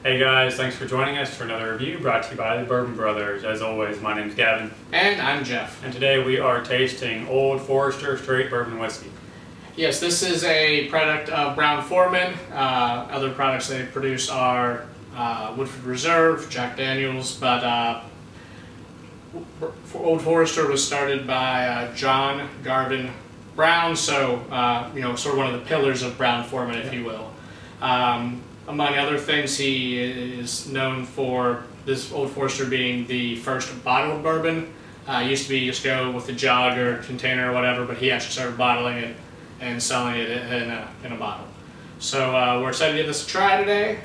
Hey guys, thanks for joining us for another review brought to you by the Bourbon Brothers. As always, my name's Gavin. And I'm Jeff. And today we are tasting Old Forester Straight Bourbon Whiskey. Yes, this is a product of Brown-Forman. Other products they produce are Woodford Reserve, Jack Daniels, but Old Forester was started by John Garvin Brown, so sort of one of the pillars of Brown-Forman, if you will. Among other things, he is known for this Old Forester being the first bottled bourbon. It used to be just go with a jug or container or whatever, but he actually started bottling it and selling it in a bottle. So we're excited to give this a try today.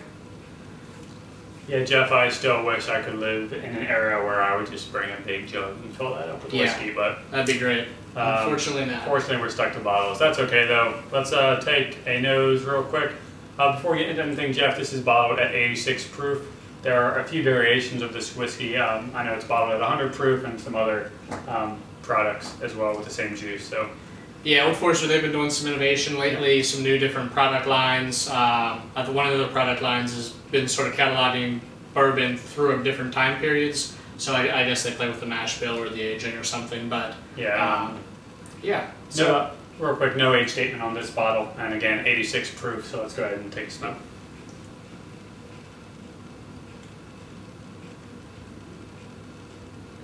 Yeah, Jeff, I still wish I could live in an era where I would just bring a big jug and fill that up with whiskey, but that'd be great. Unfortunately not. Fortunately, we're stuck to bottles. That's okay though. Let's take a nose real quick. Before we get into anything, Jeff, this is bottled at 86 proof. There are a few variations of this whiskey. I know it's bottled at 100 proof and some other products as well with the same juice. So, yeah, Old Forester, they've been doing some innovation lately, some new different product lines. One of the product lines has been sort of cataloging bourbon through different time periods. So I guess they play with the mash bill or the aging or something. But yeah, So. Real quick, no age statement on this bottle, and again, 86 proof, so let's go ahead and take a smoke.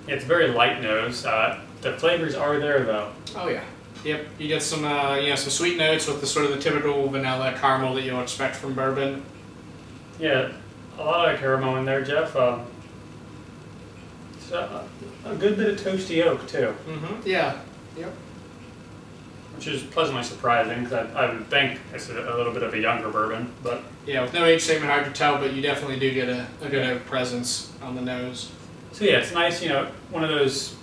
It's very light nose. The flavors are there though. Oh yeah. Yep. You get some some sweet notes with the sort of the typical vanilla caramel that you'll expect from bourbon. Yeah, a lot of caramel in there, Jeff. So a good bit of toasty oak too. Mm-hmm. Yeah. Yep. Which is pleasantly surprising, because I would think it's a little bit of a younger bourbon, but... Yeah, with no age statement, hard to tell, but you definitely do get a good oak presence on the nose. So yeah, it's nice, one of those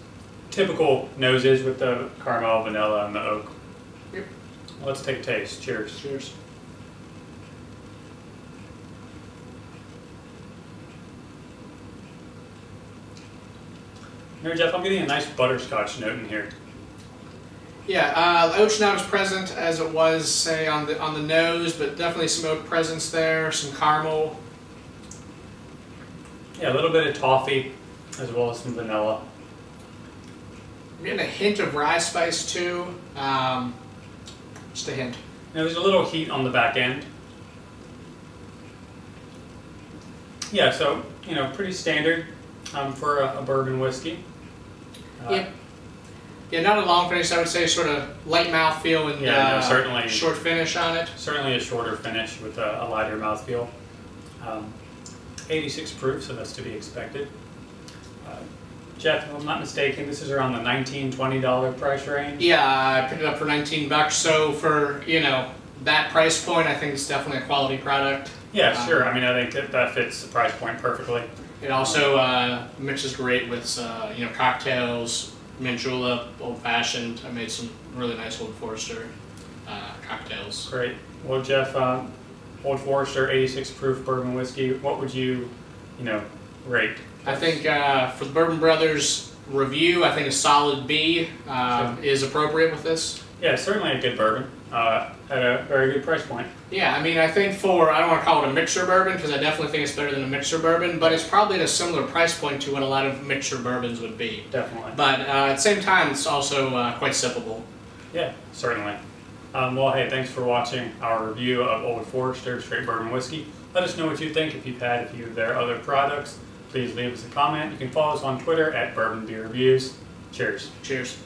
typical noses with the caramel, vanilla, and the oak. Yep. Let's take a taste. Cheers. Cheers. Here, Jeff, I'm getting a nice butterscotch note in here. Yeah, the oak's not as present as it was, say, on the nose, but definitely some oak presence there, some caramel. Yeah, a little bit of toffee, as well as some vanilla. I'm getting a hint of rye spice too, just a hint. There's a little heat on the back end. Yeah, so, pretty standard for a bourbon whiskey. Yep. Yeah, not a long finish, I would say, sort of light mouthfeel and certainly short finish on it. Certainly a shorter finish with a lighter mouthfeel. 86 proof, so that's to be expected. Jeff, if I'm not mistaken, this is around the $19, $20 price range? Yeah, I picked it up for 19 bucks, so for, that price point, I think it's definitely a quality product. Yeah, sure. I mean, I think that fits the price point perfectly. It also mixes great with, cocktails, mint julep, old fashioned. I made some really nice Old Forester cocktails. Great. Well, Jeff, Old Forester 86 proof bourbon whiskey, what would you, rate? I think for the Bourbon Brothers review, I think a solid B is appropriate with this. Yeah, certainly a good bourbon at a very good price point. Yeah, I mean, I think I don't want to call it a mixer bourbon because I definitely think it's better than a mixer bourbon, but it's probably at a similar price point to what a lot of mixer bourbons would be. Definitely. But at the same time, it's also quite sippable. Yeah, certainly. Well, hey, thanks for watching our review of Old Forester Straight Bourbon Whiskey. Let us know what you think. If you've had a few of their other products, please leave us a comment. You can follow us on Twitter at Bourbon Beer Reviews. Cheers. Cheers.